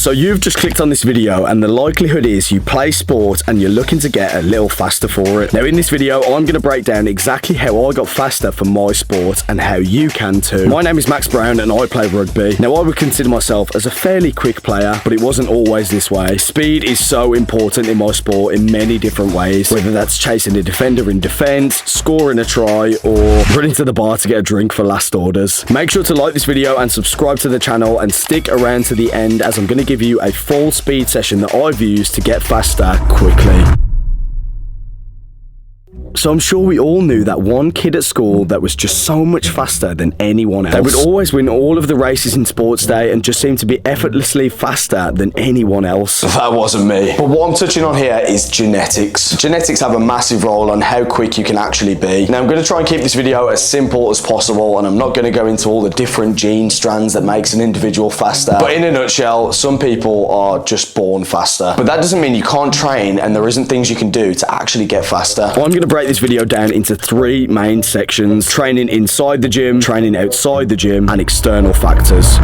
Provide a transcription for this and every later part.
So you've just clicked on this video and the likelihood is you play sport and you're looking to get a little faster for it. Now in this video, I'm going to break down exactly how I got faster for my sport and how you can too. My name is Max Brown and I play rugby. Now I would consider myself as a fairly quick player, but it wasn't always this way. Speed is so important in my sport in many different ways, whether that's chasing a defender in defence, scoring a try, or running to the bar to get a drink for last orders. Make sure to like this video and subscribe to the channel and stick around to the end, as I'm going to give you a full speed session that I've used to get faster quickly. So I'm sure we all knew that one kid at school that was just so much faster than anyone else. They would always win all of the races in sports day and just seem to be effortlessly faster than anyone else. That wasn't me. But what I'm touching on here is genetics. Genetics have a massive role on how quick you can actually be. Now I'm going to try and keep this video as simple as possible, and I'm not going to go into all the different gene strands that makes an individual faster. But in a nutshell, some people are just born faster. But that doesn't mean you can't train and there isn't things you can do to actually get faster. I'm going to break this video down into three main sections: training inside the gym, training outside the gym, and external factors.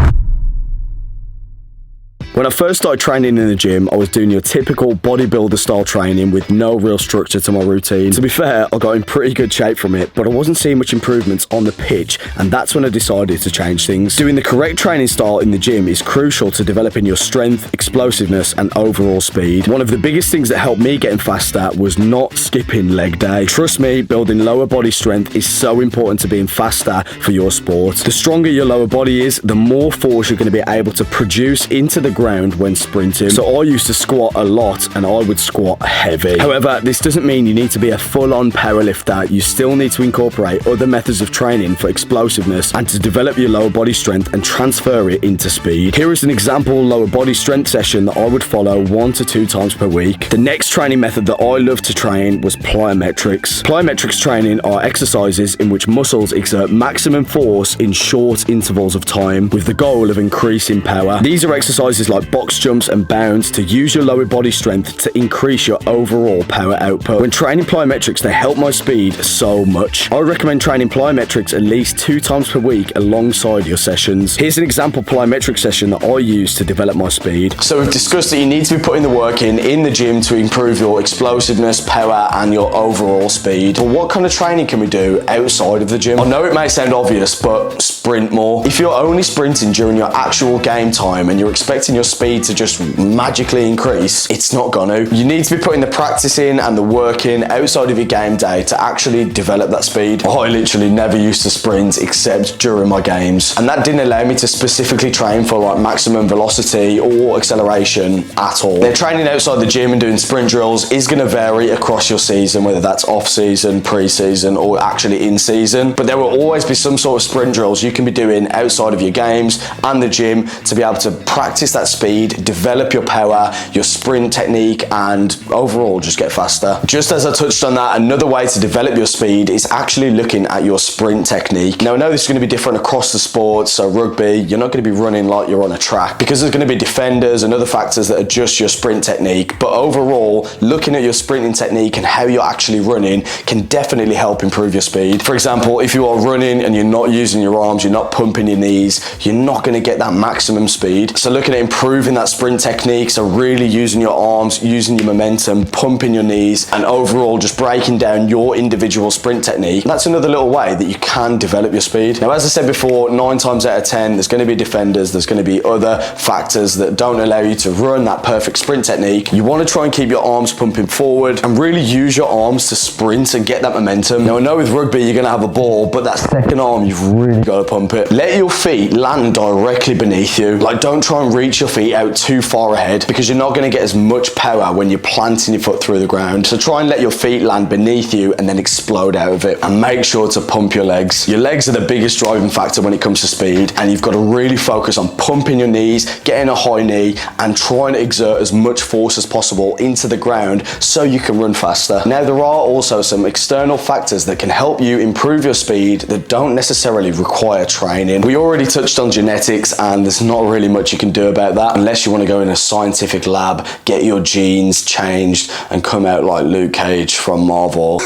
When I first started training in the gym, I was doing your typical bodybuilder style training with no real structure to my routine. To be fair, I got in pretty good shape from it, but I wasn't seeing much improvements on the pitch, and that's when I decided to change things. Doing the correct training style in the gym is crucial to developing your strength, explosiveness, and overall speed. One of the biggest things that helped me getting faster was not skipping leg day. Trust me, building lower body strength is so important to being faster for your sport. The stronger your lower body is, the more force you're going to be able to produce into the ground when sprinting. So I used to squat a lot and I would squat heavy. However, this doesn't mean you need to be a full-on powerlifter. You still need to incorporate other methods of training for explosiveness and to develop your lower body strength and transfer it into speed. Here is an example lower body strength session that I would follow 1 to 2 times per week. The next training method that I loved to train was plyometrics. Plyometrics training are exercises in which muscles exert maximum force in short intervals of time with the goal of increasing power. These are exercises like box jumps and bounds to use your lower body strength to increase your overall power output. When training plyometrics, they help my speed so much. I recommend training plyometrics at least 2 times per week alongside your sessions. Here's an example plyometric session that I use to develop my speed. So we've discussed that you need to be putting the work in the gym to improve your explosiveness, power, and your overall speed. But what kind of training can we do outside of the gym? I know it may sound obvious, but sprint more. If you're only sprinting during your actual game time and you're expecting your speed to just magically increase, it's not gonna. You need to be putting the practice in and the work in outside of your game day to actually develop that speed. I literally never used to sprint except during my games, and that didn't allow me to specifically train for like maximum velocity or acceleration at all. Now, training outside the gym and doing sprint drills is gonna vary across your season, whether that's off season, pre-season, or actually in season, but there will always be some sort of sprint drills you can be doing outside of your games and the gym to be able to practice that speed, develop your power, your sprint technique, and overall just get faster. Just as I touched on that, another way to develop your speed is actually looking at your sprint technique. Now I know this is going to be different across the sports, so rugby, you're not going to be running like you're on a track because there's going to be defenders and other factors that adjust your sprint technique, but overall looking at your sprinting technique and how you're actually running can definitely help improve your speed. For example, if you are running and you're not using your arms, you're not pumping your knees, you're not going to get that maximum speed. So looking at improving that sprint technique, so really using your arms, using your momentum, pumping your knees, and overall just breaking down your individual sprint technique, that's another little way that you can develop your speed. Now as I said before, 9 times out of 10 there's going to be defenders, there's going to be other factors that don't allow you to run that perfect sprint technique. You want to try and keep your arms pumping forward and really use your arms to sprint and get that momentum. Now I know with rugby you're going to have a ball, but that second arm you've really got to pump it. Let your feet land directly beneath you. Like, don't try and reach your feet out too far ahead because you're not going to get as much power when you're planting your foot through the ground. So try and let your feet land beneath you and then explode out of it, and make sure to pump your legs. Your legs are the biggest driving factor when it comes to speed, and you've got to really focus on pumping your knees, getting a high knee, and trying to exert as much force as possible into the ground so you can run faster. Now there are also some external factors that can help you improve your speed that don't necessarily require training. We already touched on genetics and there's not really much you can do about that unless you want to go in a scientific lab, get your genes changed and come out like Luke Cage from Marvel.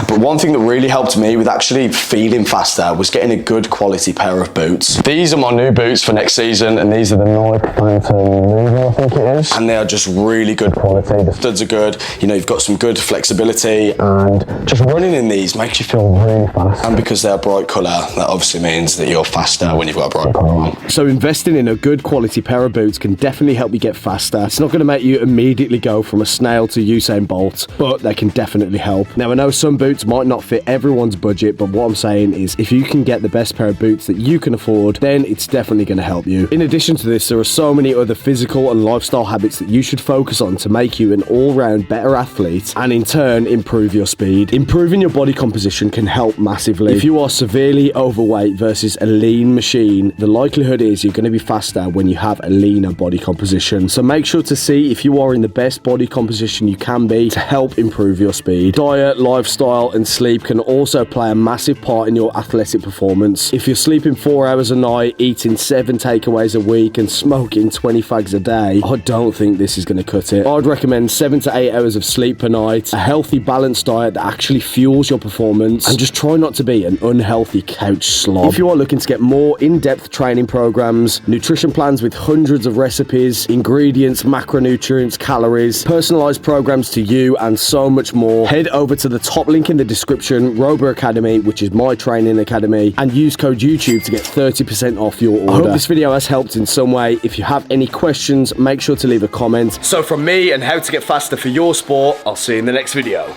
But one thing that really helped me with actually feeling faster was getting a good quality pair of boots. These are my new boots for next season, and these are the Nike Phantom Mover, I think it is. And they are just really good quality. The studs are good, you know, you've got some good flexibility, and just running in these makes you feel really fast. And because they're a bright colour, that obviously means that you're faster when you've got a bright colour on. So investing in a good quality pair of boots can definitely help you get faster. It's not going to make you immediately go from a snail to Usain Bolt, but they can definitely help. Now, I know some boots might not fit everyone's budget, but what I'm saying is if you can get the best pair of boots that you can afford, then it's definitely going to help you. In addition to this, there are so many other physical and lifestyle habits that you should focus on to make you an all-round better athlete and in turn improve your speed. Improving your body composition can help massively. If you are severely overweight versus a lean machine, the likelihood is you're going to be faster when you have a leaner body composition. So make sure to see if you are in the best body composition you can be to help improve your speed. Diet, lifestyle and sleep can also play a massive part in your athletic performance. If you're sleeping 4 hours a night, eating 7 takeaways a week and smoking 20 fags a day, I don't think this is going to cut it. I'd recommend 7 to 8 hours of sleep per night, a healthy balanced diet that actually fuels your performance, and just try not to be an unhealthy couch slob. If you are looking to get more in-depth training programs, nutrition plans with hundreds of recipes, ingredients, macronutrients, calories, personalized programs to you and so much more, head over to the top link in the description, Robo Academy, which is my training academy, and use code YouTube to get 30% off your order. I hope this video has helped in some way. If you have any questions, make sure to leave a comment. So from me and how to get faster for your sport, I'll see you in the next video.